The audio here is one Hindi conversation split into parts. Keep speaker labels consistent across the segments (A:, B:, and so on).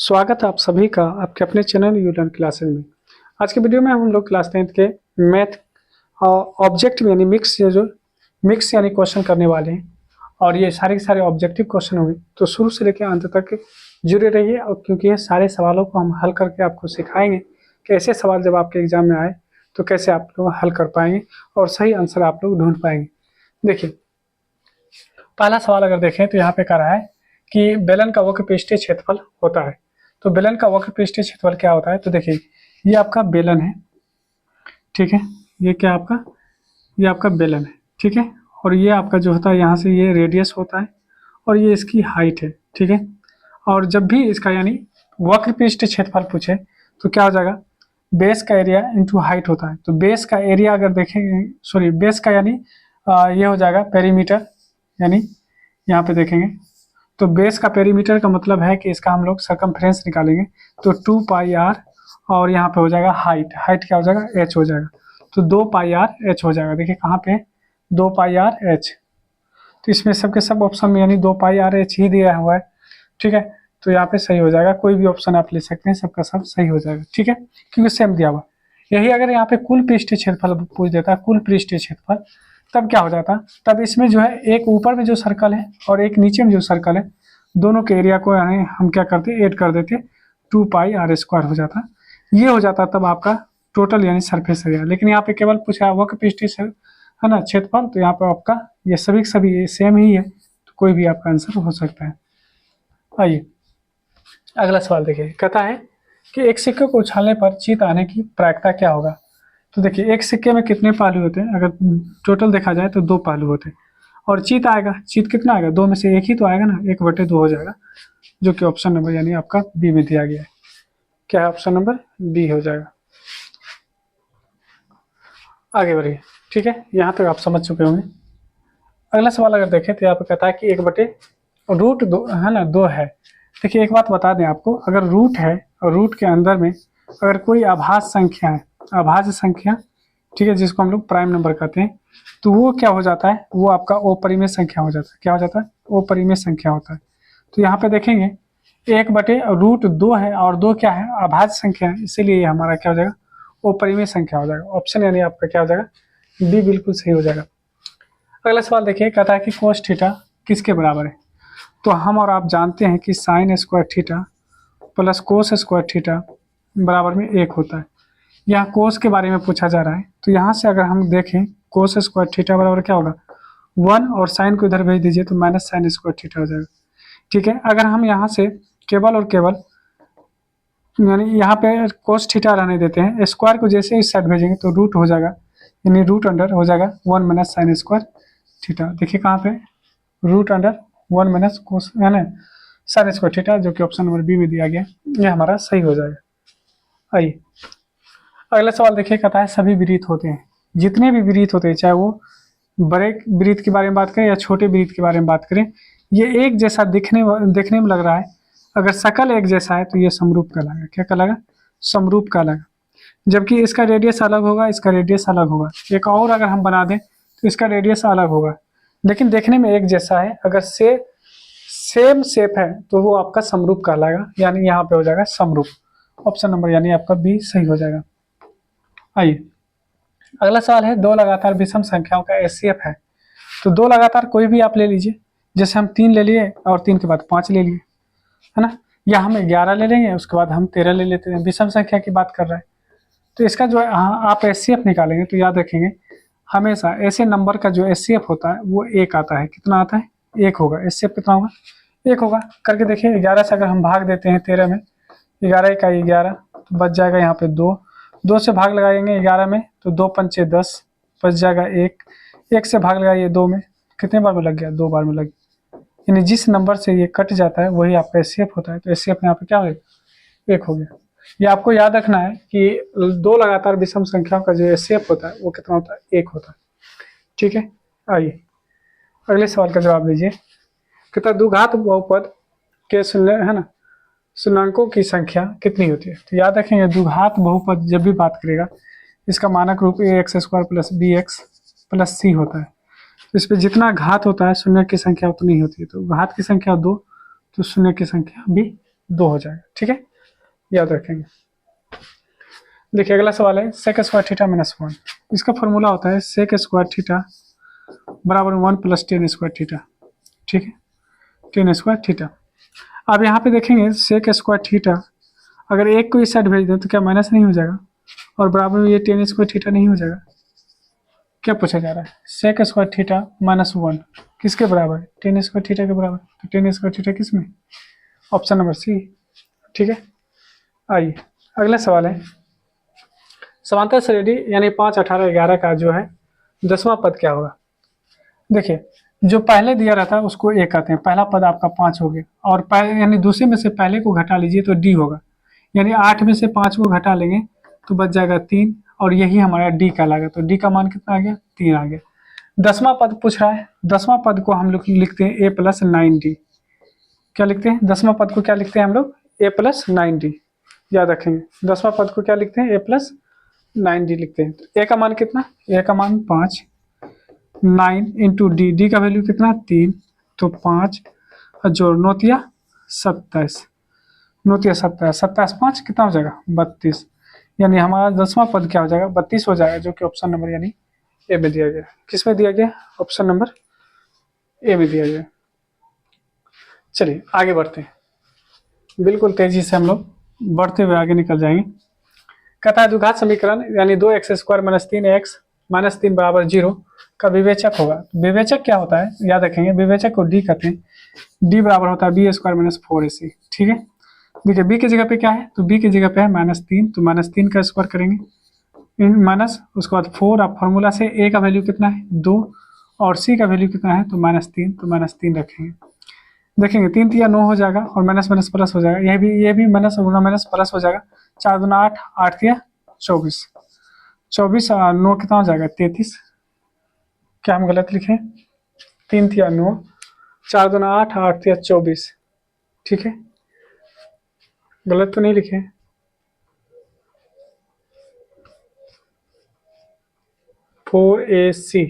A: स्वागत है आप सभी का आपके अपने चैनल यू लर्न क्लासेज में। आज के वीडियो में हम लोग क्लास 10th के मैथ ऑब्जेक्टिव यानी मिक्स यानी क्वेश्चन करने वाले हैं और ये सारे के सारे ऑब्जेक्टिव क्वेश्चन होंगे, तो शुरू से लेकर अंत तक जुड़े रहिए। और क्योंकि ये सारे सवालों को हम हल करके आपको सिखाएंगे कि ऐसे सवाल जब आपके एग्जाम में आए तो कैसे आप लोग हल कर पाएंगे और सही आंसर आप लोग ढूंढ पाएंगे। देखिए, पहला सवाल अगर देखें तो यहाँ पे कह रहा है कि बेलन का वक्र पृष्ठीय क्षेत्रफल होता है। तो बेलन का वक्र पृष्ठीय क्षेत्रफल क्या होता है? तो देखिए, ये आपका बेलन है, ठीक है। ये क्या आपका, ये आपका बेलन है, ठीक है। और ये आपका जो होता है यहाँ से ये रेडियस होता है और ये इसकी हाइट है, ठीक है। और जब भी इसका यानी वक्र पृष्ठीय क्षेत्रफल पूछे तो क्या हो जाएगा, बेस का एरिया इंटू हाइट होता है। तो बेस का एरिया अगर देखेंगे, सॉरी बेस का यानी ये हो जाएगा पेरीमीटर, यानी यहाँ पे देखेंगे तो बेस का पेरीमीटर का मतलब है कि इसका हम लोग सरकमफ्रेंस निकालेंगे तो 2 पाई आर और यहाँ पे हो जाएगा हाइट क्या हो जाएगा, एच हो जाएगा। तो 2 पाई आर एच हो जाएगा। देखिए कहाँ पे 2 पाई आर एच, तो इसमें सबके सब ऑप्शन में यानी 2 पाई आर एच ही दिया हुआ है, ठीक है। तो यहाँ पे सही हो जाएगा, कोई भी ऑप्शन आप ले सकते हैं, सबका सब सही हो जाएगा, ठीक है, क्योंकि सेम दिया हुआ। यही अगर यहाँ पे कुल पृष्ठीय क्षेत्रफल पूछ देता, कुल पृष्ठीय क्षेत्रफल, तब क्या हो जाता, तब इसमें जो है एक ऊपर में जो सर्कल है और एक नीचे में जो सर्कल है, दोनों के एरिया को यानी हम क्या करते, ऐड कर देते, 2 पाई आर स्क्वायर हो जाता। ये हो जाता तब आपका टोटल यानी सरफेस एरिया। लेकिन यहाँ पे केवल पूछा वक्र पृष्ठीय से है ना क्षेत्रफल, तो यहाँ पे आपका ये सभी सभी सेम ही है, तो कोई भी आपका आंसर हो सकता है। आइए अगला सवाल देखिए, कहता है कि एक सिक्के को उछालने पर जीत आने की प्रायिकता क्या होगा। तो देखिए, एक सिक्के में कितने पहलू होते हैं? अगर टोटल देखा जाए तो 2 पहलू होते हैं और जीत आएगा, जीत कितना आएगा, 2 में से एक ही तो आएगा ना, 1/2 हो जाएगा, जो कि ऑप्शन नंबर यानी आपका बी में दिया गया है। क्या है ऑप्शन नंबर बी हो जाएगा। आगे बढ़िए, ठीक है, यहाँ तक आप समझ चुके होंगे। अगला सवाल अगर देखें तो यहाँ पे कहता है कि 1/√2 है ना, 2 है। देखिए एक बात बता दें आपको, अगर रूट है और रूट के अंदर में अगर कोई अभाज्य संख्या है, अभाज्य संख्या, ठीक है, जिसको हम लोग प्राइम नंबर कहते हैं, तो वो क्या हो जाता है, वो आपका अपरिमेय संख्या हो जाता है। क्या हो जाता है? अपरिमेय संख्या होता है। तो यहाँ पे देखेंगे 1/√2 है और 2 क्या है, अभाज्य संख्या है, इसीलिए हमारा क्या हो जाएगा, अपरिमेय संख्या हो जाएगा। ऑप्शन यानी आपका क्या हो जाएगा, बी बिल्कुल सही हो जाएगा। अगला सवाल देखिए, कहता है कि कोस थीटा किसके बराबर है। तो हम और आप जानते हैं कि sine square theta plus cos square theta बराबर में 1 होता है। यहाँ कोस के बारे में पूछा जा रहा है, तो यहाँ से अगर हम देखें कोस स्क्वायर थीटा बराबर क्या होगा, 1 और साइन को इधर भेज दीजिए तो माइनस साइन स्क्वायर थीटा हो जाएगा, ठीक है। अगर हम यहाँ से केवल और केवल यानी यहाँ पे कोस थीटा रहने देते हैं, स्क्वायर को जैसे इस साइड भेजेंगे तो रूट हो जाएगा, यानी रूट अंडर हो जाएगा 1 माइनस साइन स्क्वायर थीटा। देखिए कहाँ पे रूट अंडर 1 माइनस कोस है ना साइन स्क्वायर थीटा, जो कि ऑप्शन नंबर बी में दिया गया, ये हमारा सही हो जाएगा। आइए अगला सवाल देखिए, कहता है सभी वृत्त होते हैं, जितने भी वृत्त होते हैं, चाहे वो बड़े वृत्त के बारे में बात करें या छोटे वृत्त के बारे में बात करें, ये एक जैसा देखने में लग रहा है। अगर शकल एक जैसा है तो ये समरूप कहलाएगा। क्या कहलाएगा? समरूप कहलाएगा। जबकि इसका रेडियस अलग होगा, इसका रेडियस अलग होगा। एक और अगर हम बना दें तो इसका रेडियस अलग होगा, लेकिन देखने में एक जैसा है। अगर सेम शेप है तो वो आपका समरूप कहलाएगा, यानी यहाँ पे हो जाएगा समरूप। ऑप्शन नंबर यानी आपका बी सही हो जाएगा। आइए अगला सवाल है, दो लगातार विषम संख्याओं का एचसीएफ है। तो दो लगातार कोई भी आप ले लीजिए, जैसे हम 3 ले लिए और 3 के बाद 5 ले लिए, है ना, या हम 11 ले लेंगे उसके बाद हम 13 ले लेते हैं, विषम संख्या की बात कर रहे हैं। तो इसका जो है आप एचसीएफ निकालेंगे तो याद रखेंगे हमेशा ऐसे नंबर का जो एचसीएफ होता है वो 1 आता है। कितना आता है? 1 होगा। एचसीएफ कितना होगा? 1 होगा। करके देखिए, 11 से अगर हम भाग देते हैं 13 में, 11 का 11 तो बच जाएगा यहाँ पे 2 से भाग लगाएंगे 11 में तो 2 पंचे 10, बच जाएगा 1 से भाग लगाइए 2 में, कितने बार में लग गया? 2 बार में लग गया। यानी जिस नंबर से ये कट जाता है वही आपका एचसीएफ होता है। तो एचसीएफ में यहाँ पे क्या हो गया? 1 हो गया। ये आपको याद रखना है कि 2 लगातार विषम संख्याओं का जो एचसीएफ होता है वो कितना होता है? 1 होता है, ठीक है। आइए अगले सवाल का जवाब दीजिए। कहता द्विघात बहुपद के शून्य है ना शून्यांकों की संख्या कितनी होती है। तो याद रखेंगे द्विघात बहुपद जब भी बात करेगा इसका मानक रूप ax² plus bx plus c होता है। तो इस पर जितना घात होता है शून्य की संख्या उतनी होती है। तो घात की संख्या 2 तो शून्य की संख्या भी 2 हो जाएगा। ठीक है, याद रखेंगे। देखिए अगला सवाल है सेक स्क्वायर थीटा माइनस 1। इसका फॉर्मूला होता है सेक स्क्वायर थीटा बराबर 1 प्लस टेन स्क्वायर थीटा। ठीक है, टेन स्क्वायर थीटा। अब यहाँ पे देखेंगे सेक स्क्वायर थीटा, अगर एक को इस साइड भेज दें तो क्या माइनस नहीं हो जाएगा, और बराबर में ये टेन स्क्वायर थीटा नहीं हो जाएगा। क्या पूछा जा रहा है, सेक स्क्वायर थीटा माइनस 1 किसके बराबर है, टेन स्क्वायर थीटा के बराबर। तो टेन स्क्वायर थीटा किस में, ऑप्शन नंबर सी। ठीक है, आइए अगला सवाल है समांतर श्रेणी यानी 5, 18, 11 का जो है 10वां पद क्या होगा। देखिए जो पहले दिया रहता है उसको ए कहते हैं, पहला पद आपका 5 हो गया, और यानी दूसरे में से पहले को घटा लीजिए तो डी होगा, यानी 8 में से 5 को घटा लेंगे तो बच जाएगा 3, और यही हमारा डी कहलाएगा। तो डी का मान कितना आ गया, 3 आ गया। 10वां पद पूछ रहा है, 10वां पद को हम लोग लिखते हैं ए प्लस 9डी। क्या लिखते हैं 10वां पद को, क्या लिखते हैं हम लोग, ए प्लस 9डी। याद रखेंगे 10वां पद को क्या लिखते हैं, ए प्लस 9डी लिखते हैं। तो ए का मान कितना, ए का मान 5, 9 इंटू डी, डी का वैल्यू कितना 3, तो 5 और जोड़ नोतिया 27, नोतिया 27, 27 5 कितना हो जाएगा 32, यानी हमारा 10वां पद क्या हो जाएगा 32 हो जाएगा, जो कि ऑप्शन नंबर यानी ए में दिया गया। किस में दिया गया, ऑप्शन नंबर ए में दिया गया। चलिए आगे बढ़ते हैं, बिल्कुल तेजी से हम लोग बढ़ते हुए आगे निकल जाएंगे। कहता है द्विघात समीकरण यानी 2x² माइनस 3x माइनस 3 बराबर 0 का विवेचक होगा। विवेचक क्या होता है, याद रखेंगे विवेचक को डी कहते हैं। डी बराबर होता है b² माइनस 4ac। ठीक है, देखिए बी की जगह पे क्या है, तो बी की जगह पे है -3, तो -3 का स्क्वायर करेंगे माइनस उसके बाद 4। अब फॉर्मूला से ए का वैल्यू कितना है 2, और सी का वैल्यू कितना है तो -3, तो -3 रखेंगे। देखेंगे 3 3 9 हो जाएगा, और माइनस माइनस प्लस हो जाएगा, ये भी माइनस गुना माइनस प्लस हो जाएगा। 4 दूना 8, 8 3 24, 24 9 कितना हो जाएगा 33। क्या हम गलत लिखे, 3 3 9, 4 दूना 8, 8 3 24। ठीक है, गलत तो नहीं लिखे, फोर ए सी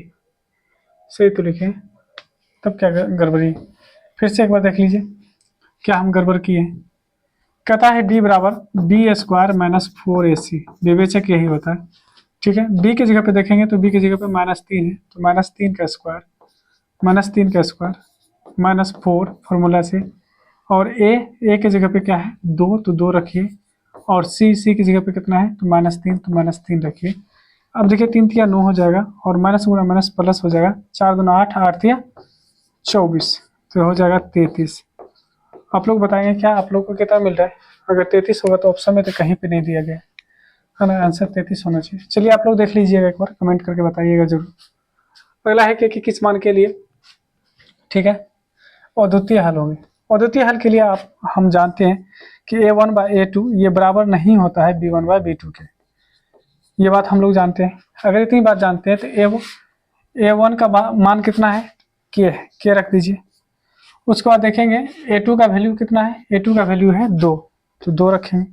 A: सही तो लिखे, तब क्या गड़बड़ी। फिर से एक बार देख लीजिए क्या हम गड़बड़ किए। कहता है डी बराबर b² माइनस 4ac, विवेचक यही होता है। ठीक है, बी की जगह पे देखेंगे तो बी की जगह पे -3 है, तो -3 का स्क्वायर, -3 का स्क्वायर -4 फॉर्मूला से, और ए की जगह पे क्या है 2, तो 2 रखिए, और सी की जगह पे कितना है तो -3, तो -3 रखिए। अब देखिए 3 3 9 हो जाएगा, और माइनस गुना माइनस प्लस हो जाएगा। 4 दूना 8, 8 3 24, तो हो जाएगा 33। आप लोग बताएंगे क्या आप लोग को कितना मिल रहा है, अगर 33 होगा तो ऑप्शन में तो कहीं पे नहीं दिया गया है ना, आंसर 33 होना चाहिए। चलिए आप लोग देख लीजिएगा, एक बार कमेंट करके बताइएगा जरूर। पहला है कि किस मान के लिए, ठीक है, अद्वितीय हल होंगे। अद्वितीय हल के लिए हम जानते हैं कि a1/a2 ये बराबर नहीं होता है b1/b2 के, ये बात हम लोग जानते हैं। अगर इतनी बात जानते हैं तो a1 का मान कितना है, के रख दीजिए। उसके बाद देखेंगे a2 का वैल्यू कितना है, a2 का वैल्यू है 2, तो 2 रखेंगे।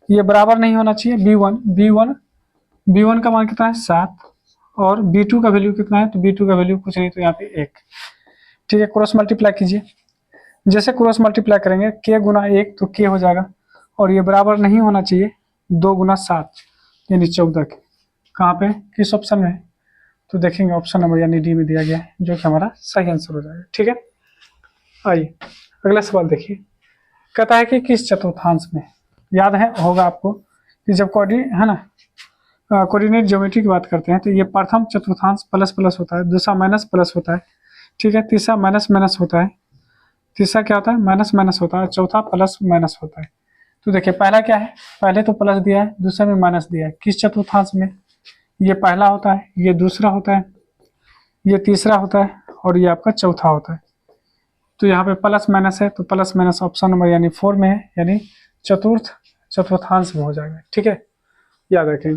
A: ये बराबर नहीं होना चाहिए b1 का मान कितना है 7, और b2 का वैल्यू कितना है, तो b2 का वैल्यू कुछ नहीं तो यहाँ पे 1। ठीक है, क्रॉस मल्टीप्लाई कीजिए, जैसे क्रॉस मल्टीप्लाई करेंगे k गुना 1 तो k हो जाएगा, और ये बराबर नहीं होना चाहिए 2 गुना 7 यानी 14 के। कहाँ पे, किस ऑप्शन में, तो देखेंगे ऑप्शन नंबर यानी डी में दिया गया है, जो कि हमारा सही आंसर हो जाएगा। ठीक है, आइए अगला सवाल देखिए। कहता है कि किस चतुर्थांश में, याद है होगा आपको कि जब है ना कोऑर्डिनेट ज्योमेट्री की बात करते हैं तो ये प्रथम चतुर्थांश प्लस प्लस होता है, दूसरा माइनस प्लस होता है, ठीक है, तीसरा माइनस माइनस होता है, तीसरा क्या होता है माइनस माइनस होता है, चौथा प्लस माइनस होता है। तो देखिए पहला क्या है, पहले तो प्लस दिया है, दूसरे में माइनस दिया है। किस चतुर्थांश में, ये पहला होता है, ये दूसरा होता है, ये तीसरा होता है, और ये आपका चौथा होता है। तो यहाँ पे प्लस माइनस है, तो प्लस माइनस ऑप्शन नंबर यानी 4 में है, यानी चतुर्थांश में हो जाएगा। ठीक है, याद रखें।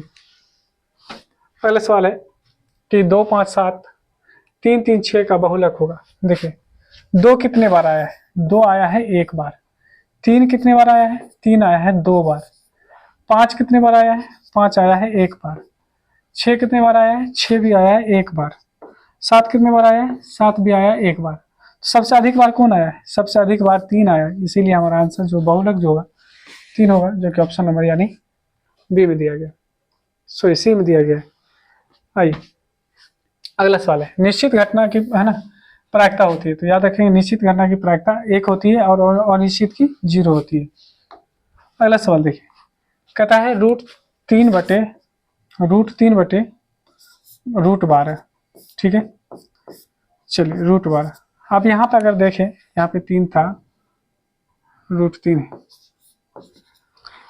A: अगला सवाल है कि 2 5 7 3 3 6 का बहुलक होगा। देखिए 2 कितने बार आया है, 2 आया है 1 बार। 3 कितने बार आया है, 3 आया है 2 बार। 5 कितने बार आया है, 5 आया है 1 बार। 6 कितने बार आया है, 6 भी आया है 1 बार। 7 कितने बार आया है, 7 भी आया है 1 बार। सबसे अधिक बार कौन आया है? सबसे अधिक बार 3 आया है, इसीलिए हमारा आंसर जो बहुलक जो होगा 3 होगा, जो कि ऑप्शन नंबर यानी बी में दिया गया, सॉरी सी में दिया गया है। आइए अगला सवाल है, निश्चित घटना की है ना प्रायिकता होती है, तो याद रखेंगे निश्चित घटना की प्रायिकता 1 होती है और अनिश्चित की 0 होती है। अगला सवाल देखिए, कहता है √3/√12, ठीक है। चलिए √12, अब यहाँ पे अगर देखें, यहाँ पे 3 था, √3 है।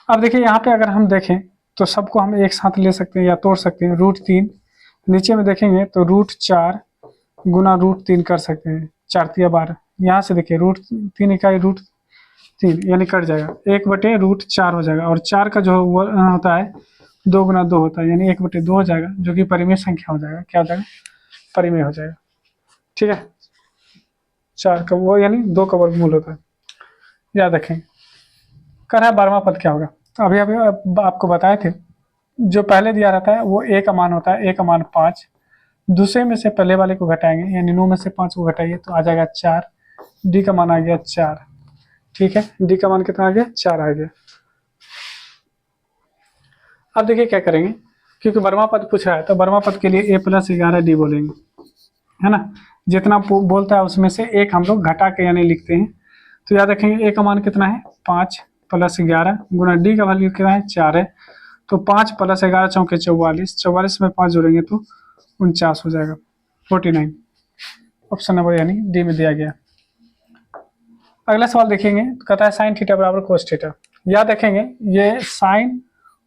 A: अब देखिए यहाँ पे अगर हम देखें तो सबको हम एक साथ ले सकते हैं या तोड़ सकते हैं। √3 नीचे में देखेंगे तो √4 गुना √3 कर सकते हैं, 4 तिया 12। यहाँ से देखिए √3 इकाई √3 यानी कट जाएगा, 1/√4 हो जाएगा, और 4 का जो होता है 2 गुना 2 होता है, यानी 1/2 हो जाएगा, जो कि परिमेय संख्या हो जाएगा। क्या हो जाएगा? परिमेय हो जाएगा, ठीक है। 4 का वो यानी 2 का वर्गमूल होता है, याद रखें। कर रहा है 12वां पद क्या होगा? तो अभी अभी आपको बताए थे, जो पहले दिया रहता है वो a का मान होता है, a का मान 5, दूसरे में से पहले वाले को घटाएंगे, यानी 9 में से 5 को घटाइए तो आ जाएगा 4, d का मान आ गया 4, ठीक है। d का मान कितना आ गया? 4 आ गया। अब देखिए क्या करेंगे, क्योंकि 12वां पद पूछ रहा है तो 12वां पद के लिए a + 11d बोलेंगे, है ना। जितना बोलता है उसमें से एक हम लोग घटा के यानी लिखते हैं, तो याद रखेंगे a का मान कितना है? 5 + 11 गुना d का वैल्यू कितना है? 4 है, तो 5 + 11 चौके 44, 44 में 5 जोड़ेंगे तो 49 हो जाएगा, 49। ऑप्शन नंबर यानी डी में दिया गया। अगला सवाल देखेंगे, कहता है sin थीटा बराबर cos थीटा। याद रखेंगे ये sin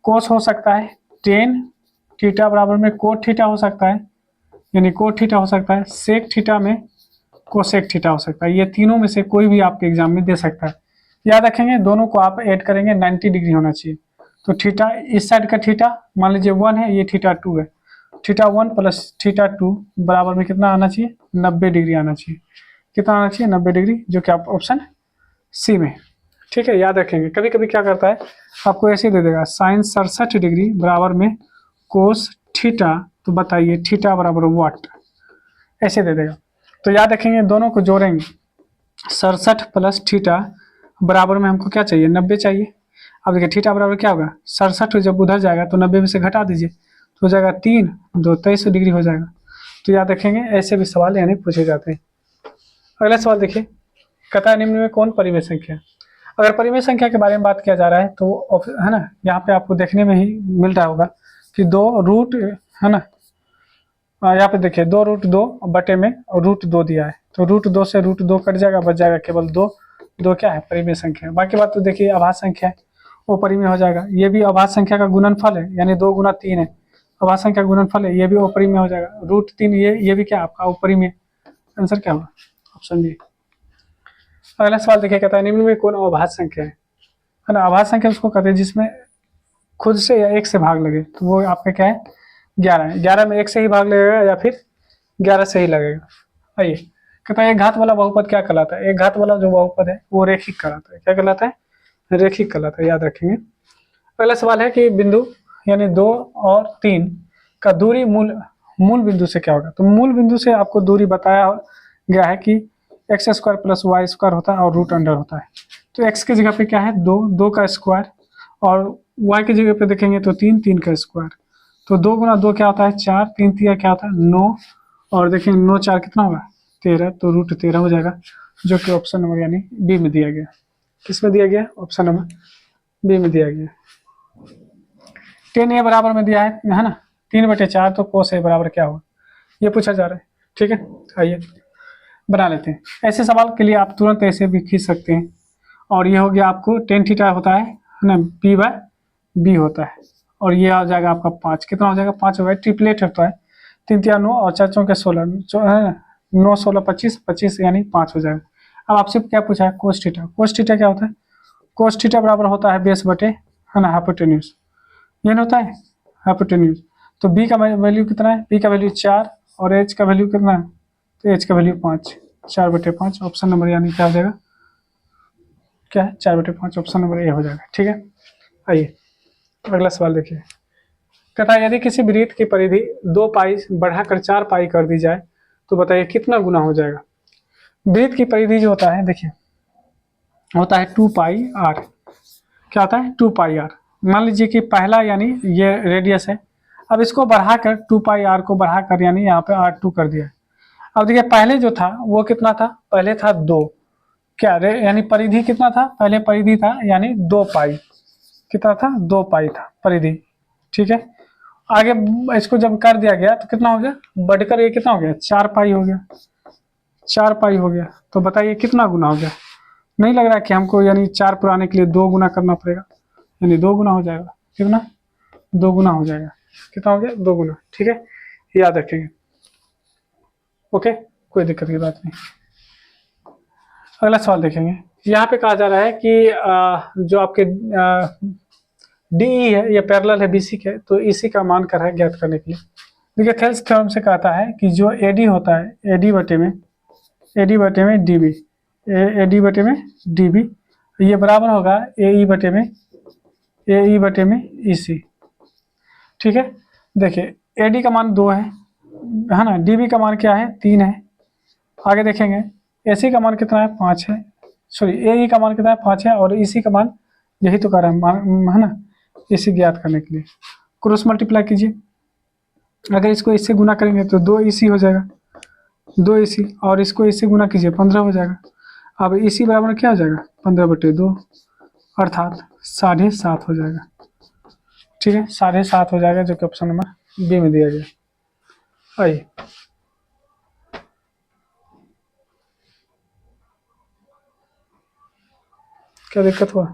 A: cos हो सकता है, tan थीटा बराबर में cot थीटा हो सकता है, यानी cot थीटा हो सकता है, sec थीटा में cosec थीटा हो सकता है। ये तीनों में से कोई भी आपके एग्जाम में दे सकता है। याद रखेंगे दोनों को आप ऐड करेंगे, 90 डिग्री होना चाहिए। तो थीटा, इस साइड का थीटा मान लीजिए 1 है, ये थीटा 2 है, थीटा 1 + थीटा 2 बराबर में कितना आना चाहिए? 90 डिग्री आना चाहिए। कितना आना चाहिए? 90 डिग्री, जो कि आप ऑप्शन सी में, ठीक है। याद रखेंगे कभी कभी क्या करता है, आपको ऐसे दे देगा sin 67 डिग्री बराबर में कोस थीटा, तो बताइए थीटा बराबर व्हाट, ऐसे दे देगा। तो याद रखेंगे दोनों को जोड़ेंगे, 67 + थीटा बराबर में हमको क्या चाहिए? 90 चाहिए। अब देखिए थीटा बराबर क्या होगा? 67 जब उधर जाएगा तो 90 में से घटा दीजिए, तो हो जाएगा 3 2 23 डिग्री हो जाएगा। तो याद रखेंगे ऐसे भी सवाल यानी पूछे जाते हैं। अगला सवाल देखिए, कहता है निम्न में कौन परिमेय संख्या है? अगर परिमेय संख्या के बारे में बात किया जा रहा है तो है ना, यहाँ पे आपको देखने में ही मिल रहा होगा कि 2 रूट है ना, यहाँ पे देखिए 2√2 बटे में √2 दिया है, तो √2 से √2 कट जाएगा, बच जाएगा केवल 2। 2 क्या है? परिमेय संख्या है। बाकी बात तो देखिए अभाज्य संख्या है, वो परिमेय हो जाएगा। ये भी अभाज्य संख्या का गुणनफल है, यानी 2 गुना 3 है, अभाज्य संख्या का गुणनफल है, ये भी अपरिमेय हो जाएगा। √3 ये भी क्या आपका अपरिमेय। आंसर क्या होगा? Option B. अगला सवाल देखिए, कहता है निम्न में कौन अभाज्य संख्या है ना। अभाज्य संख्या उसको कहते हैं जिसमें खुद से या 1 से भाग लगे, तो वो आपका क्या है? 11 है। 11 में 1 से ही भाग लगेगा या फिर 11 से ही लगेगा। आइए, कहता है एक घात वाला बहुपद क्या कहलाता है? एक घात वाला जो बहुपद है वो रेखिक कहलाता है। क्या कहलाता है? रेखिक कहलाता है, याद रखेंगे। अगला सवाल है कि बिंदु यानी 2 और 3 का दूरी मूल बिंदु से क्या होगा? तो मूल बिंदु से आपको दूरी बताया गया है कि x² + y² होता है और √अंडर होता है। तो x की जगह पे क्या है? 2, 2 का स्क्वायर, और y की जगह पे देखेंगे तो 3, 3 का स्क्वायर। तो 2 गुना 2 क्या होता है? 4, 3 तिया क्या होता है? 9, और देखिए 9 4 कितना होगा? 13, तो √13 हो जाएगा, जो कि ऑप्शन नंबर यानी बी में दिया गया। किस में दिया गया? ऑप्शन नंबर बी में दिया गया। 10a बराबर में दिया है ना, 3/4, तो cos a बराबर क्या होगा? ये पूछा जा रहा है, ठीक है। आइए बना लेते हैं। ऐसे सवाल के लिए आप तुरंत ऐसे भी खींच सकते हैं, और ये हो गया आपको tan थीटा होता है ना, p/b होता है, और ये आ जाएगा आपका 5। कितना हो जाएगा? 5 हो गया, ट्रिपलेट होता है, 3 तिया 9 और 4 चौके 16, 9 16 25, 25 यानी 5 हो जाएगा। अब आपसे क्या पूछा है? cos theta. cos थीटा क्या होता है? cos थीटा बराबर होता है बेस बटे है ना हाइपोटेन्यूज, ये ना होता है हाइपोटेन्यूज। तो b का वैल्यू कितना है? b का वैल्यू 4 और h का वैल्यू कितना है? तो h का वैल्यू 5, 4/5। ऑप्शन नंबर यानी क्या हो जाएगा? क्या है? 4/5, ऑप्शन नंबर ए हो जाएगा, ठीक है। आइए अगला सवाल देखिए, कहता है यदि किसी वृत्त की परिधि 2 पाई बढ़ाकर 4 पाई कर दी जाए तो बताइए कितना गुना हो जाएगा? वृत्त की परिधि जो होता है देखिए होता है 2πr। क्या होता है 2πr। मान लीजिए कि पहला यानी ये रेडियस है, अब इसको बढ़ाकर 2πr को बढ़ाकर यानी यहाँ पे r2 कर दिया। अब देखिए पहले जो था वो कितना था, पहले था 2, क्या यानी परिधि कितना था, पहले परिधि था यानी 2π, कितना था 2π था परिधि, ठीक है। आगे इसको जब कर दिया गया तो कितना हो गया, बढ़कर ये कितना हो गया 4π हो गया, 4π हो गया। तो बताइए कितना गुना हो गया, नहीं लग रहा कि हमको यानी 4 पर आने के लिए 2 गुना करना पड़ेगा, यानी 2 गुना हो जाएगा, कितना 2 गुना हो जाएगा, कितना हो गया 2 गुना, ठीक है, याद रखेंगे। ओके, कोई दिक्कत की बात नहीं। अगला सवाल देखेंगे, यहाँ पे कहा जा रहा है कि जो आपके डीई है या पैरेलल है बीसी के, तो इसी का मान कर है ज्ञात करने के लिए। देखिए थेल्स थ्योरम से कहता है कि जो एडी होता है एडी बटे में डीबी, एडी बटे में डीबी, ये बराबर होगा एई बटे में ईसी, ठीक है। देखिए एडी का मान 2 है ना, डीबी का मान क्या है 3 है। आगे देखेंगे एसी का मान कितना है 5 है, सॉरी एई का मान कितना है 5 है, और ईसी का मान यही तो कर रहा है ना, इसी ज्ञात करने के लिए क्रॉस मल्टीप्लाई कीजिए। अगर इसको इससे गुना करेंगे तो 2 ईसी हो जाएगा, 2 ईसी, और इसको इससे गुना कीजिए 15 हो जाएगा। अब इसी बराबर क्या हो जाएगा 15/2, अर्थात 7.5 हो जाएगा, ठीक है, 7.5 हो जाएगा, जो कि ऑप्शन नंबर बी में दिया गया। आइए क्या दिक्कत हुआ,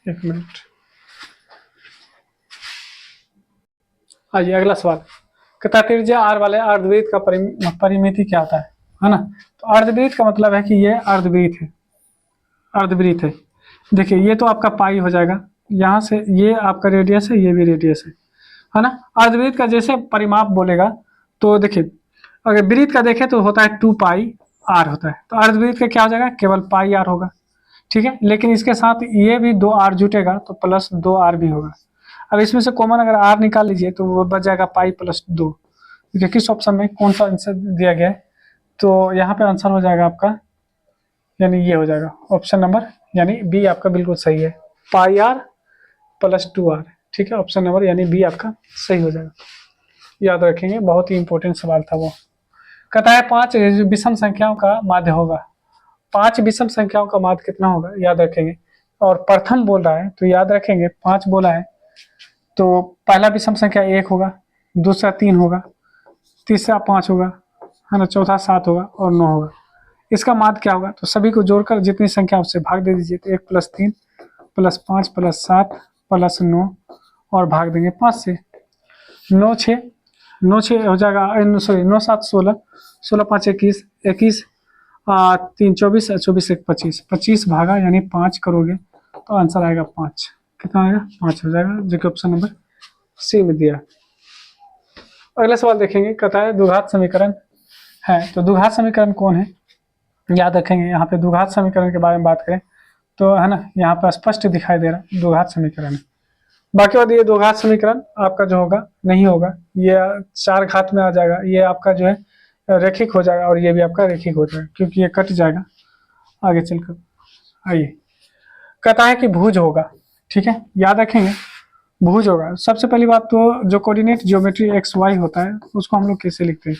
A: एक मिनट। आइए अगला सवाल, कहता है त्रिज्या r वाले अर्धवृत्त का परिमिति क्या होता है ना। तो अर्धवृत्त का मतलब है कि ये अर्धवृत्त है, अर्धवृत्त है। देखिए ये तो आपका पाई हो जाएगा, यहाँ से ये आपका रेडियस है, ये भी रेडियस है ना। अर्धवृत्त का जैसे परिमाप बोलेगा तो देखिए अगर वृत्त का देखें तो होता है 2πr होता है, तो अर्धवृत्त का क्या हो जाएगा केवल πr होगा, ठीक है। लेकिन इसके साथ ये भी 2r जुटेगा तो प्लस 2r भी होगा। अब इसमें से कॉमन अगर r निकाल लीजिए तो वो बच जाएगा π+2। देखिए किस ऑप्शन में कौन सा आंसर दिया गया है, तो यहाँ पे आंसर हो जाएगा आपका यानी ये हो जाएगा ऑप्शन नंबर यानी बी आपका बिल्कुल सही है, πr+2r, ठीक है, ऑप्शन नंबर यानी बी आपका सही हो जाएगा। याद रखेंगे, बहुत ही इंपॉर्टेंट सवाल था वो। कहता है 5 विषम संख्याओं का माध्य होगा, 5 विषम संख्याओं का माध्य कितना होगा, याद रखेंगे। और प्रथम बोल रहा है तो याद रखेंगे 5 बोला है, तो पहला विषम संख्या 1 होगा, दूसरा 3 होगा, तीसरा 5 होगा, है ना, चौथा 7 होगा और 9 होगा। इसका माध्य क्या होगा, तो सभी को जोड़कर जितनी संख्या उससे भाग दे दीजिए, तो 1 + 3 + 5 + 7 + 9 और भाग देंगे 5 से। 9 6 हो जाएगा, सॉरी 9 7 16, 16 5 21, 21 3 24, 24 1 25, 25 भागा यानी 5 करोगे तो आंसर आएगा 5, कितना आएगा 5 हो जाएगा, जो कि ऑप्शन नंबर सी में दिया। अगला सवाल देखेंगे, कहता है द्विघात समीकरण है, तो द्विघात समीकरण कौन है, याद रखेंगे। यहाँ पे द्विघात समीकरण के बारे में बात करें तो है ना, यहाँ पर स्पष्ट दिखाई दे रहा है द्विघात समीकरण है। बाकी बात ये द्विघात समीकरण आपका जो होगा नहीं होगा, ये 4 घात में आ जाएगा, ये आपका जो है रैखिक हो जाएगा, और ये भी आपका रैखिक हो जाएगा क्योंकि ये कट जाएगा आगे चलकर। आइए कहता है कि भुज होगा, ठीक है, याद रखेंगे भुज होगा। सबसे पहली बात तो जो कोऑर्डिनेट ज्योमेट्री XY होता है उसको हम लोग कैसे लिखते हैं,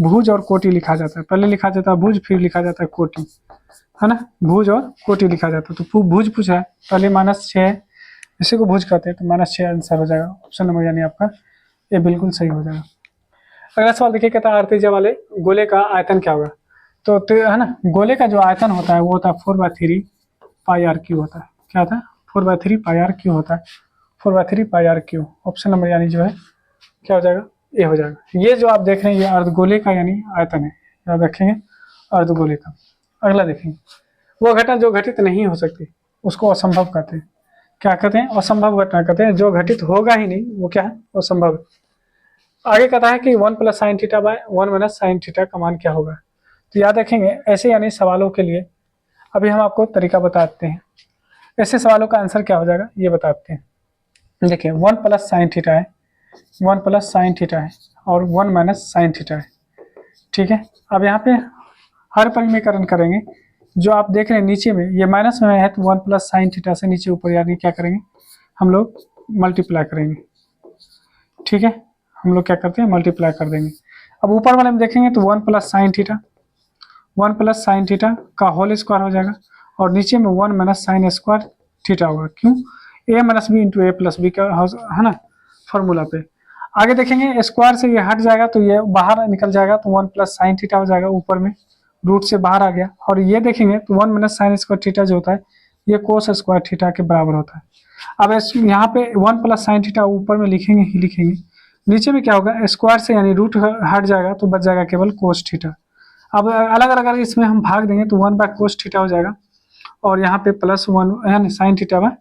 A: भुज और कोटि लिखा जाता है, पहले लिखा जाता है भुज फिर लिखा जाता है कोटि, है ना, भुज और कोटि लिखा जाता है। तो भुज पूछा है, पहले -6 है, इसी को भुज कहते हैं, तो -6 आंसर हो जाएगा, ऑप्शन नंबर यानी आपका ये बिल्कुल सही हो जाएगा। अगला सवाल देखिए, कहता है त्रिज्या वाले गोले का आयतन क्या होगा, तो है ना, गोले का जो आयतन होता है वो होता है 4/3 πr³ होता है, क्या होता है 4/3 πr³ होता है, 4/3 πr³, ऑप्शन नंबर यानी जो है क्या हो जाएगा ये हो जाएगा। ये जो आप देख रहे हैं ये अर्धगोले का यानी आयतन है, याद रखेंगे अर्धगोले का। अगला देखेंगे, वो घटना जो घटित नहीं हो सकती उसको असंभव कहते हैं, क्या कहते हैं असंभव घटना कहते हैं, जो घटित होगा ही नहीं वो क्या है असंभव। आगे कहता है कि 1 + sin θ / 1 - sin θ का मान क्या होगा, तो याद रखेंगे ऐसे यानी सवालों के लिए अभी हम आपको तरीका बताते हैं। ऐसे सवालों का आंसर क्या हो जाएगा ये बताते हैं। देखिए 1 प्लस साइन थीटा है, 1 प्लस साइन थीटा है और 1 माइनस साइन थीटा है। ठीक है, अब यहाँ पे हर परिमीकरण करेंगे। जो आप देख रहे हैं नीचे में ये माइनस में है तो 1 प्लस साइन थीटा से नीचे ऊपर यानी क्या करेंगे हम लोग मल्टीप्लाई करेंगे। ठीक है, हम लोग क्या करते हैं मल्टीप्लाई कर देंगे। अब ऊपर वाले में देखेंगे तो 1 plus sine theta, 1 plus sine theta का होल स्क्वायर हो जाएगा और नीचे में 1 माइनस साइन स्क्वायर थीटा होगा। क्यों? ए माइनस बी इंटू ए प्लस बी का है ना फॉर्मूला पे। आगे देखेंगे स्क्वायर से ये हट जाएगा तो ये बाहर निकल जाएगा तो 1 प्लस साइन थीटा हो जाएगा, ऊपर में रूट से बाहर आ गया। और ये देखेंगे तो 1 माइनस साइन स्क्वायर थीटा जो होता है ये कोस स्क्वायर थीटा के बराबर होता है। अब यहाँ पे 1 प्लस साइन थीटा ऊपर में लिखेंगे ही लिखेंगे, नीचे में क्या होगा स्क्वायर से यानी रूट हट जाएगा तो बच जाएगा केवल कोस थीटा। अब अलग अलग अगर इसमें हम भाग देंगे तो 1 बाय कोस थीटा हो जाएगा और यहाँ पे प्लस 1 यानी sine theta by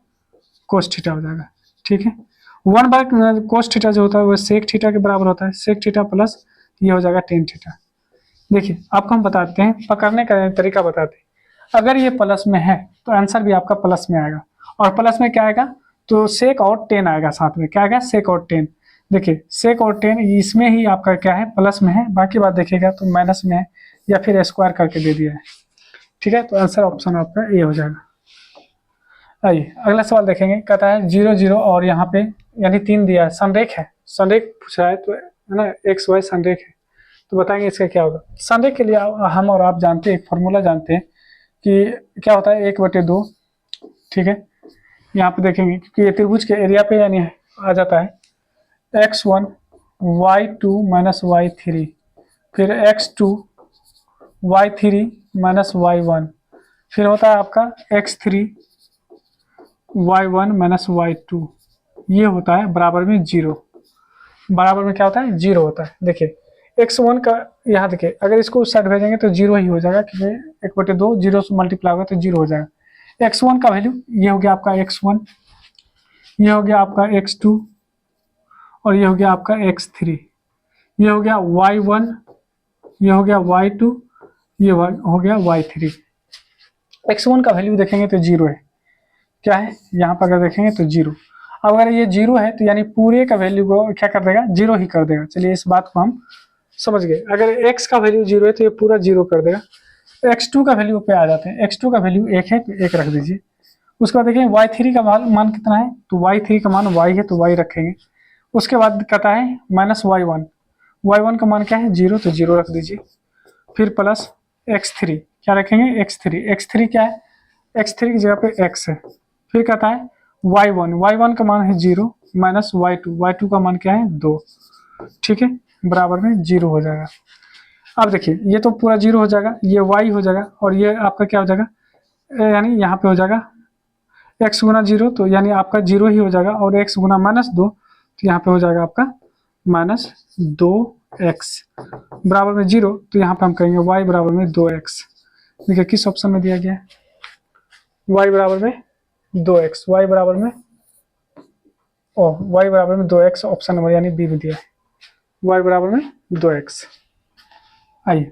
A: cos theta हो जाएगा। ठीक है, 1 बाय कोस थीटा जो होता है वो सेक थीटा के बराबर होता है, सेक थीटा प्लस ये हो जाएगा टेन थीटा। देखिए आपको हम बताते हैं, पकड़ने का तरीका बताते हैं। अगर ये प्लस में है तो आंसर भी आपका प्लस में आएगा और प्लस में क्या आएगा तो सेक और टेन आएगा साथ में। क्या आएगा? सेक और टेन। देखिए सेक और टेन इसमें ही आपका क्या है प्लस में है, बाकी बात देखिएगा तो माइनस में है या फिर स्क्वायर करके दे दिया है। ठीक है, तो आंसर ऑप्शन आपका ये हो जाएगा। आइए अगला सवाल देखेंगे, कहता है 0 0 और यहाँ पे यानी 3 दिया है, संरेख है, संरेख पूछ रहा है तो है ना एक्स वाई संरेख है तो बताएंगे इसका क्या होगा। संरेख के लिए हम और आप जानते हैं एक फॉर्मूला जानते हैं कि क्या होता है 1/2। ठीक है, यहाँ पे देखेंगे क्योंकि ये त्रिभुज के एरिया पे यानी आ जाता है x1 y2 माइनस y3 फिर x2 y3 माइनस y1 फिर होता है आपका x3 y1 माइनस y2 ये होता है बराबर में 0। बराबर में क्या होता है 0 होता है। देखिए x1 का यहाँ देखिए अगर इसको उस साइड भेजेंगे तो 0 ही हो जाएगा क्योंकि 1/2 0 से मल्टीप्लाई होगा तो 0 हो जाएगा। x1 का वैल्यू ये हो गया आपका x1, ये हो गया आपका x2 और ये हो गया आपका x3, ये हो गया y1, ये हो गया y2, ये हो गया y3। x1 का वैल्यू देखेंगे तो 0 है, क्या है यहाँ पर अगर देखेंगे तो 0। अब अगर ये 0 है तो यानी पूरे का वैल्यू को क्या कर देगा 0 ही कर देगा। चलिए इस बात को हम समझ गए। अगर x का वैल्यू 0 है तो ये पूरा 0 कर देगा। x2 का वैल्यू पे आ जाते हैं, x2 का वैल्यू 1 है तो 1 रख दीजिए। उसके बाद देखिए y3 का मान कितना है तो y3 का मान y है तो y रखेंगे। उसके बाद कहता है माइनस y1, y1 का मान क्या है 0 तो 0 रख दीजिए। फिर प्लस x3 क्या रखेंगे x3, x3 क्या है x3 की जगह पे x है। फिर कहता है y1 का मान है 0 माइनस y2 का मान क्या है 2। ठीक है, बराबर में 0 हो जाएगा। अब देखिए ये तो पूरा 0 हो जाएगा, ये y हो जाएगा और ये आपका क्या हो जाएगा यानी यहाँ पे हो जाएगा x गुना 0 तो यानी आपका 0 ही हो जाएगा और x गुना माइनस 2 तो यहाँ पे हो जाएगा आपका माइनस 2x बराबर में 0 तो यहाँ पे हम कहेंगे y बराबर में 2x। देखिए किस ऑप्शन में दिया गया है y बराबर में 2x, y बराबर में y बराबर में 2x ऑप्शन नंबर यानी बी में दिया है y बराबर में 2x। आइए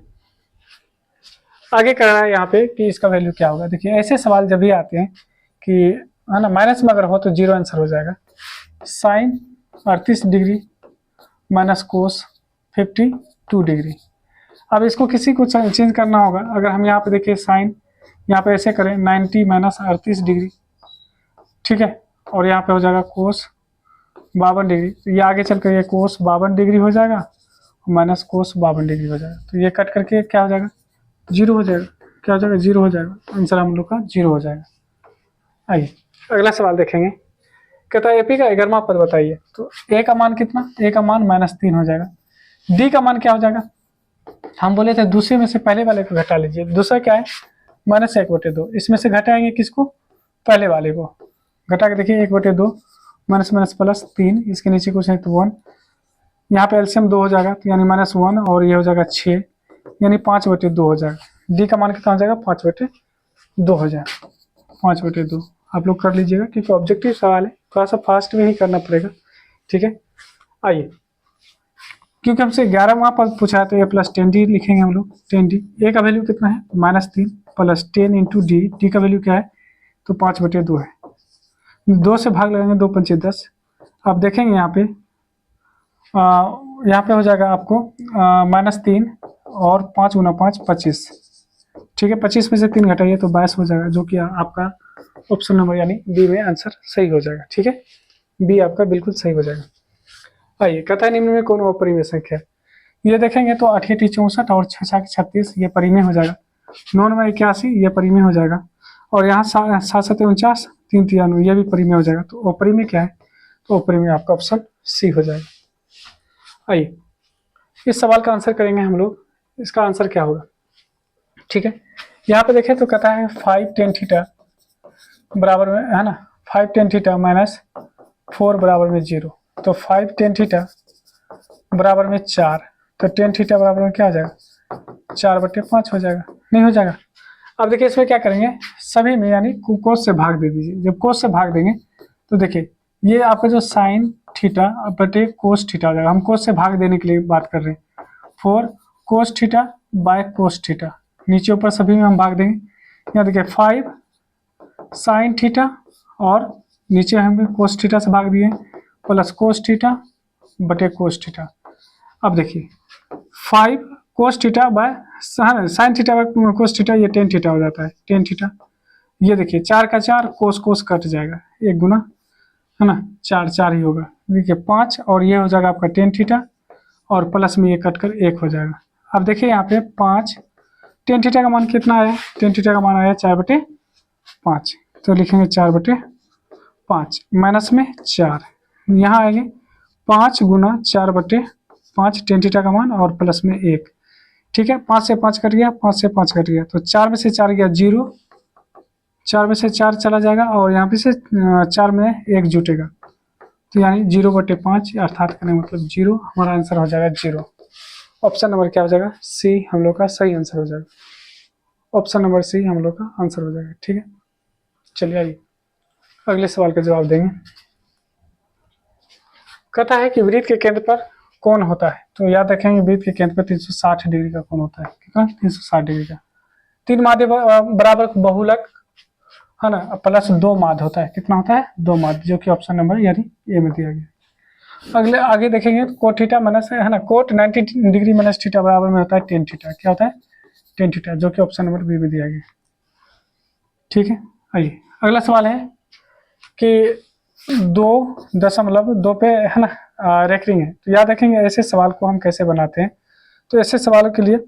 A: आगे कर रहा है यहाँ पे कि इसका वैल्यू क्या होगा। देखिए ऐसे सवाल जब भी आते हैं कि है ना माइनस में अगर हो तो 0 आंसर हो जाएगा। Sine 38 degree minus cos 52 degree. अब इसको किसी को चेंज करना होगा। अगर हम यहाँ पे देखिए साइन यहाँ पे ऐसे करें 90 माइनस 38 डिग्री, ठीक है, और यहाँ पे हो जाएगा कोस 52 डिग्री। तो ये आगे चल कर ये कोस 52 डिग्री हो जाएगा माइनस कोस 52 डिग्री हो जाएगा। तो ये कट करके क्या हो जाएगा 0 हो जाएगा। क्या हो जाएगा 0 हो जाएगा। आंसर हम लोग का 0 हो जाएगा। आइए अगला सवाल देखेंगे, कहता है एपी का 11वां पद बताइए। तो ए का मान कितना, ए का मान -3 हो जाएगा। डी का मान क्या हो जाएगा, हम बोले थे दूसरे में से पहले वाले को घटा लीजिए। दूसरा क्या है -1/2, इसमें से घटाएंगे किसको पहले वाले को। घटा के देखिए 1/2 माइनस माइनस प्लस 3, इसके नीचे कुछ है तो 1, यहाँ पे एलसीएम 2 हो जाएगा तो यानी -1 और ये हो जाएगा 6 यानी 5/2 हो जाएगा। डी का मान कितना हो जाएगा 5/2 हो जाएगा। 5/2 आप लोग कर लीजिएगा क्योंकि ऑब्जेक्टिव सवाल है, थोड़ा सा फास्ट में ही करना पड़ेगा। ठीक है, आइए क्योंकि हमसे 11वां पद पूछा है तो ए प्लस 10d लिखेंगे हम लोग। 10d, ए का वैल्यू कितना है -3 प्लस 10 इंटू डी, डी का वैल्यू क्या है तो 5/2 है। 2 से भाग लगाएंगे, 2 पंचे 10। अब देखेंगे यहाँ पे हो जाएगा आपको -3 और 5 × 5 25। ठीक है, 25 में से 3 घटाइए तो 22 हो जाएगा, जो कि आपका ऑप्शन नंबर यानी बी में आंसर सही हो जाएगा। ठीक है, बी आपका बिल्कुल सही हो जाएगा। आइए, कथा निम्न में कौन अपरिमेय संख्या है? ये देखेंगे तो 8 × 8 = 64 और 6 × 6 = 36, ये परिमेय हो जाएगा। 9 × 9 = 81, ये परिमेय हो जाएगा। और यहाँ 7 × 7 = 49, 3 × 3 = 9, ये भी परिमेय हो जाएगा। तो अपरिमेय क्या है? तो अपरिमेय आपका ऑप्शन सी हो जाएगा। आइए, इस सवाल का आंसर करेंगे हम लोग। इसका आंसर क्या होगा? ठीक है, यहाँ पे देखें तो कहता है 5 tan थीटा बराबर में, है ना, 5 tan थीटा - 4 बराबर में 0। तो 5 tan थीटा बराबर में 4, तो tan थीटा बराबर में क्या हो जाएगा? 4/5 हो जाएगा। नहीं हो जाएगा? अब देखिए इसमें क्या करेंगे, सभी में यानी कोस से भाग दे दीजिए। जब कोस से भाग देंगे तो देखिए ये आपका जो साइन थीटा बटे कोस थीटा हो जाएगा। हम कोस से भाग देने के लिए बात कर रहे हैं। 4 cos theta by cos theta, नीचे ऊपर सभी में हम भाग देंगे। यहाँ देखिए 5 साइन थीटा और नीचे हम कोस थीटा से भाग दिए प्लस कोस थीटा बटे कोस थीटा। अब देखिए 5 cos theta by sine theta by cos theta, ये tan थीटा हो जाता है, tan थीटा। ये देखिए 4 का 4 कोस कोस कट जाएगा, 1 गुना, है ना, 4 4 ही होगा। देखिए 5 और ये हो जाएगा आपका tan थीटा और प्लस में ये कट कर 1 हो जाएगा। अब देखिए यहाँ पे 5 tan थीटा का मान कितना आया? tan थीटा का मान आया 4/5, तो लिखेंगे 4/5 माइनस में 4, यहाँ आएंगे 5 × 4/5 tan थीटा का मान और प्लस में 1। ठीक है, 5 से 5 कट गया, 5 से 5 कट गया, तो 4 में से 4 गया 0, 4 में से 4 चला जाएगा और यहाँ पे से 4 में 1 जुटेगा, तो यानी 0/5 अर्थात करने मतलब 0। हमारा आंसर हो जाएगा 0। ऑप्शन नंबर क्या हो जाएगा? सी हम लोग का सही आंसर हो जाएगा। ऑप्शन नंबर सी हम लोग का आंसर हो जाएगा। ठीक है, चलिए आइए अगले सवाल का जवाब देंगे। कहता है कि वृत्त के केंद्र पर कौन होता है? तो याद रखेंगे वृत्त के केंद्र पर 360 डिग्री का कोण होता है। कितना? 360 डिग्री का। 3 माध्य बराबर बहुलक, है ना, प्लस 2 माध्य होता है। कितना होता है? 2 माध्य, जो कि ऑप्शन नंबर यानी ए में दिया गया। अगले आगे देखेंगे कोट थीटा माइनस, है ना, कोट 90 डिग्री माइनस थीटा बराबर में होता है tan थीटा। क्या होता है? tan थीटा, जो कि ऑप्शन नंबर बी में दिया गया। ठीक है, आइए अगला सवाल है कि 2.2 पे, है ना, रेकरिंग है। तो याद रखेंगे ऐसे सवाल को हम कैसे बनाते हैं। तो ऐसे सवालों के लिए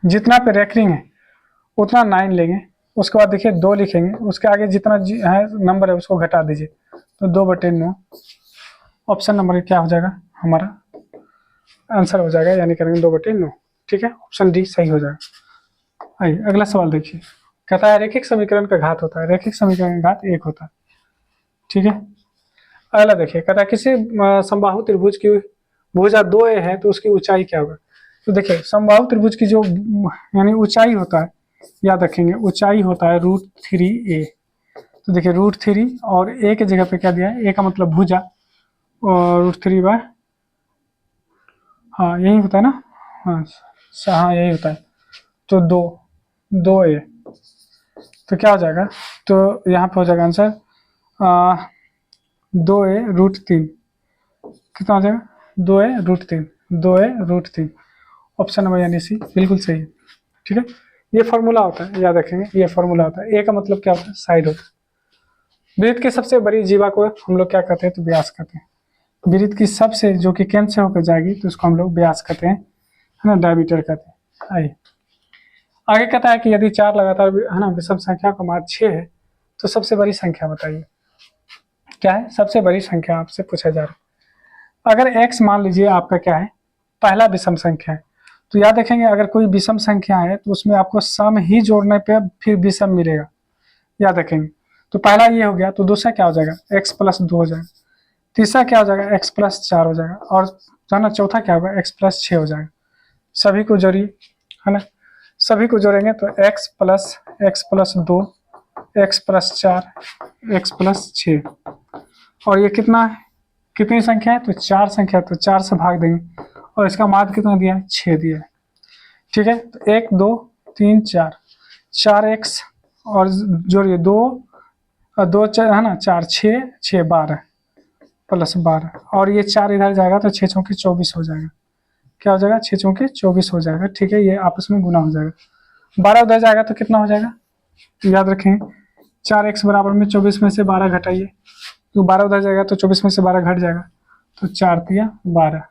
A: जितना पे रेकरिंग है उतना 9 लेंगे, उसके बाद देखिए 2 लिखेंगे, उसके आगे जितना है नंबर है उसको घटा दीजिए, तो 2/9 ऑप्शन नंबर क्या हो जाएगा? हमारा आंसर हो जाएगा, यानी करेंगे 2/9। ठीक है, ऑप्शन डी सही हो जाएगा। आइए अगला सवाल देखिए। कहता है रैखिक समीकरण का घात होता है। रैखिक समीकरण का घात 1 होता है। ठीक है, अगला देखिए, कहता है किसी समबाहु त्रिभुज की भुजा 2a है तो उसकी ऊंचाई क्या होगा? तो देखिए समबाहु त्रिभुज की जो यानी ऊंचाई होता है, याद रखेंगे ऊंचाई होता है √3a। तो देखिए √3 और a के जगह पे क्या दिया है? a का मतलब भुजा और √3 बाय, हाँ यही होता है ना, हाँ यही होता है। तो 2a, तो क्या हो जाएगा? तो यहाँ पे हो जाएगा आंसर 2a√3। कितना हो जाएगा? 2a√3 ऑप्शन नंबर यानी सी बिल्कुल सही है। ठीक है, ये फॉर्मूला होता है, याद रखेंगे ये फॉर्मूला होता है। ए का मतलब क्या होता है? साइड होता है। वृत्त की सबसे बड़ी जीवा को हम लोग क्या कहते हैं? तो व्यास कहते हैं। वृत्त की सबसे जो कि केंद्र से होकर जाएगी तो उसको हम लोग व्यास कहते हैं, है ना, डायमीटर कहते हैं। आइए आगे कहता है कि यदि 4 लगातार, है ना, विषम संख्या का मान 6 है तो सबसे बड़ी संख्या बताइए। क्या है सबसे बड़ी संख्या? आपसे पूछा जा रहा है। अगर x मान लीजिए आपका क्या है? पहला विषम संख्या है, तो याद रखेंगे अगर कोई विषम संख्या है तो उसमें आपको सम ही जोड़ने पे फिर विषम मिलेगा, याद रखेंगे। तो पहला ये हो गया, तो दूसरा क्या हो जाएगा? x + 2 हो जाएगा। तीसरा क्या हो जाएगा? x + 4 हो जाएगा। और जो है ना चौथा क्या होगा? x + 6 हो जाएगा। सभी को जोड़िए, है ना, सभी को जोड़ेंगे तो x + 2, x + 4, x + 6, और ये कितना है? कितनी संख्या है? तो 4 संख्या, तो 4 से भाग देंगे और इसका माध्य कितना दिया है? 6 दिया है। ठीक है, तो 1 2 3 4, 4x और जोड़िए 2 और 2 है ना 4, 6 6 12 प्लस 12 और ये 4 इधर जाएगा तो 6 चौके 24 हो जाएगा। क्या हो जाएगा? 6 चौके 24 हो जाएगा। ठीक है, ये आपस में गुना हो जाएगा। 12 उधर जाएगा तो कितना हो जाएगा? तो याद रखें 4x बराबर में 24 में से 12 घटाइए, तो 12 उधर जाएगा तो 24 में से 12 घट जाएगा, तो 4 तिया 12।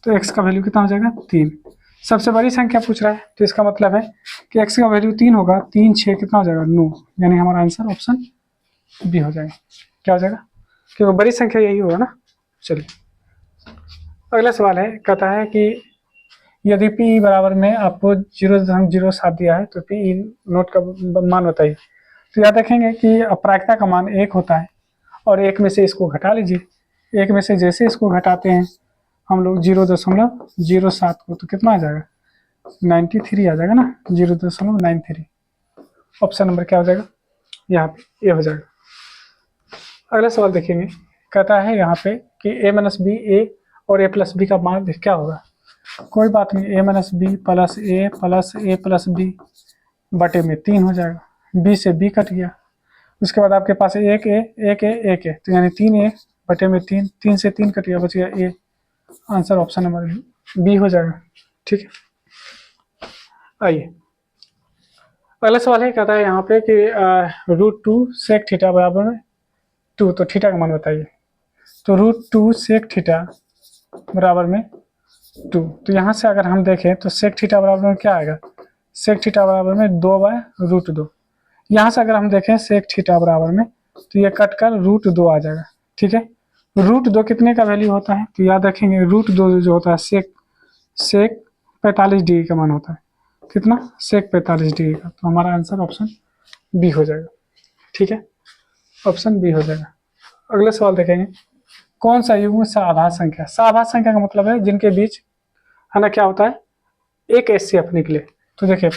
A: तो x का वैल्यू कितना हो जाएगा? 3। सबसे बड़ी संख्या पूछ रहा है तो इसका मतलब है कि x का वैल्यू 3 होगा। 3 6 कितना हो जाएगा? 9, यानी हमारा आंसर ऑप्शन बी हो जाएगा। क्या हो जाएगा? क्योंकि बड़ी संख्या यही होगा ना। चलिए अगला सवाल है, कहता है कि यदि पी बराबर में आपको 0.07 दिया है तो पी नोट का मान बताइए। तो याद रखेंगे कि प्रायिकता का मान 1 होता है और 1 में से इसको घटा लीजिए। 1 में से जैसे इसको घटाते हैं हम लोग 0.07 को, तो कितना आ जाएगा? 93 आ जाएगा ना, 0.93। ऑप्शन नंबर क्या हो जाएगा? यहाँ पे ए हो जाएगा। अगला सवाल देखेंगे, कहता है यहाँ पे कि a माइनस बी ए और a प्लस बी का मान क्या होगा। कोई बात नहीं, a minus B plus A plus B बटे में 3 हो जाएगा। b से b कट गया, उसके बाद आपके पास एक ए तो यानी 3a बटे में 3, 3 से 3 कट गया, बच गया a। Answer option number B हो जाएगा। ठीक है, आइए अगला सवाल है, कहता है यहाँ पे कि √2 सेक थीटा बराबर में 2, तो थीटा का मान बताइए। तो √2 सेक थीटा बराबर में 2, तो यहाँ से अगर हम देखें तो सेक थीटा बराबर में क्या आएगा? सेक थीटा बराबर में 2/√2। यहाँ से अगर हम देखें सेक थीटा बराबर में, तो ये कट कर √2 आ जाएगा। ठीक है, √2 कितने का वैल्यू होता है? तो याद रखेंगे √2 जो होता है सेक 45 डिग्री का मान होता है। कितना? सेक 45 डिग्री का। तो हमारा आंसर ऑप्शन बी हो जाएगा। ठीक है, ऑप्शन बी हो जाएगा। अगले सवाल देखेंगे, कौन सा युग्म सआभाज्य संख्या? सआभाज्य संख्या का मतलब है जिनके बीच है ना क्या होता है? एक एचसीएफ निकले। तो देखिए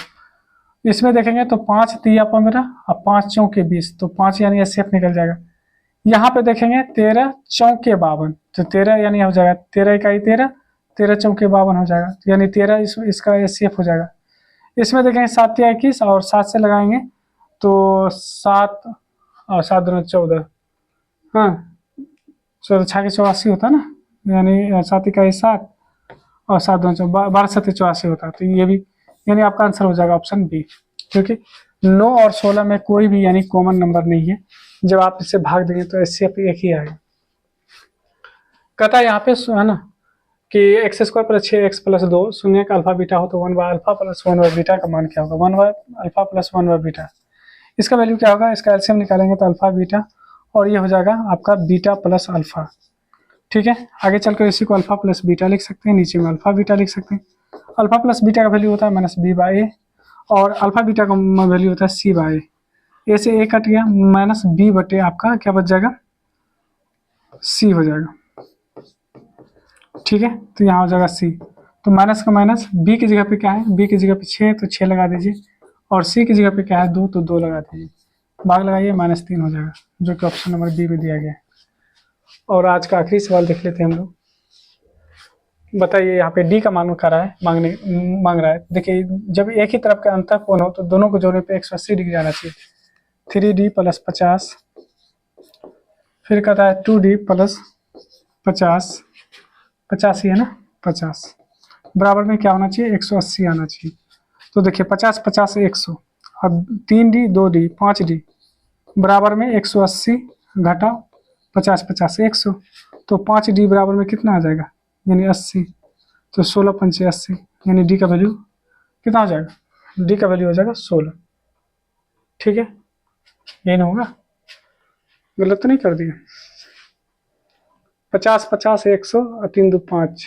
A: इसमें देखेंगे तो 5 तिया 15 और 5 चौके 20, तो 5 यानी एचसीएफ निकल जाएगा। यहाँ पे देखेंगे 13 चौके 52, तो 13 यानी हो जाएगा 13 इकाई 13, 13 चौके 52 हो जाएगा, तो यानी 13 इसका एचसीएफ हो जाएगा। इसमें देखेंगे 7 तिया 21 और 7 से लगाएंगे तो 7 और 7 दूना 14, हाँ 14 छः 84 होता है ना, यानी 7 इकाई 7 और 7 दूना 12 7 84 होता है। तो ये भी यानी आपका आंसर हो जाएगा ऑप्शन बी, क्योंकि 9 और 16 में कोई भी यानी कॉमन नंबर नहीं है। जब आप इससे भाग देंगे तो इससे एक ही आएगा। कहता है यहाँ पे है ना कि x² + 6x + 2 शून्य का अल्फा बीटा हो तो 1/α + 1/β का मान क्या होगा? 1/α + 1/β, इसका वैल्यू क्या होगा? इसका एलसीएम निकालेंगे तो अल्फा बीटा और ये हो जाएगा आपका बीटा प्लस अल्फा। ठीक है, आगे चलकर इसी को अल्फा प्लस बीटा लिख सकते हैं, नीचे में अल्फा बीटा लिख सकते हैं। अल्फा प्लस बीटा का वैल्यू होता है -b/a और अल्फा बीटा का वैल्यू होता है c/a। ए से ए कट गया, -b बटे आपका क्या बच जाएगा? c हो जाएगा। ठीक है, तो यहाँ हो जाएगा c। तो माइनस का माइनस, b की जगह पे क्या है? b की जगह पे 6 तो 6 लगा दीजिए और c की जगह पे क्या है? 2 तो 2 लगा दीजिए, भाग लगाइए -3 हो जाएगा, जो कि ऑप्शन नंबर बी में दिया गया है। और आज का आखिरी सवाल देख लेते हैं हम लोग। बताइए यहाँ पे डी का मान कर रहा है, मांग रहा है। देखिए जब एक ही तरफ का अंतर कोण हो तो दोनों को जोड़ने पे 180 डिग्री आना चाहिए। 3d + 50, फिर कहता है 2d + 50, 50 ही है ना, 50 बराबर में क्या होना चाहिए? 180 आना चाहिए। तो देखिए 50 50 100 और 3d 2d 5d बराबर में 180 घटा 50 50 100, तो 5d बराबर में कितना आ जाएगा? यानी 80, तो 16 पंचे 80, यानी डी का वैल्यू कितना हो जाएगा? डी का वैल्यू हो जाएगा 16। ठीक है, यही ना होगा? गलत तो नहीं कर दिया? 50 50 100 और 3 2 5,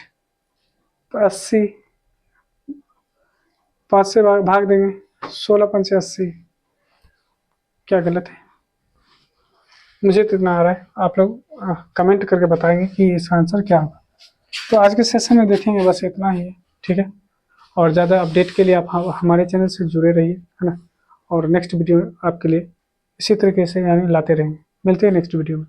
A: तो 80, 5 से भाग देंगे, 16 पंचे 80। क्या गलत है? मुझे तो इतना आ रहा है, आप लोग कमेंट करके बताएंगे कि इसका आंसर क्या होगा। तो आज के सेशन में देखेंगे बस इतना ही है। ठीक है, और ज़्यादा अपडेट के लिए आप हमारे चैनल से जुड़े रहिए, है ना, और नेक्स्ट वीडियो आपके लिए इसी तरीके से यानी लाते रहेंगे। मिलते हैं नेक्स्ट वीडियो में।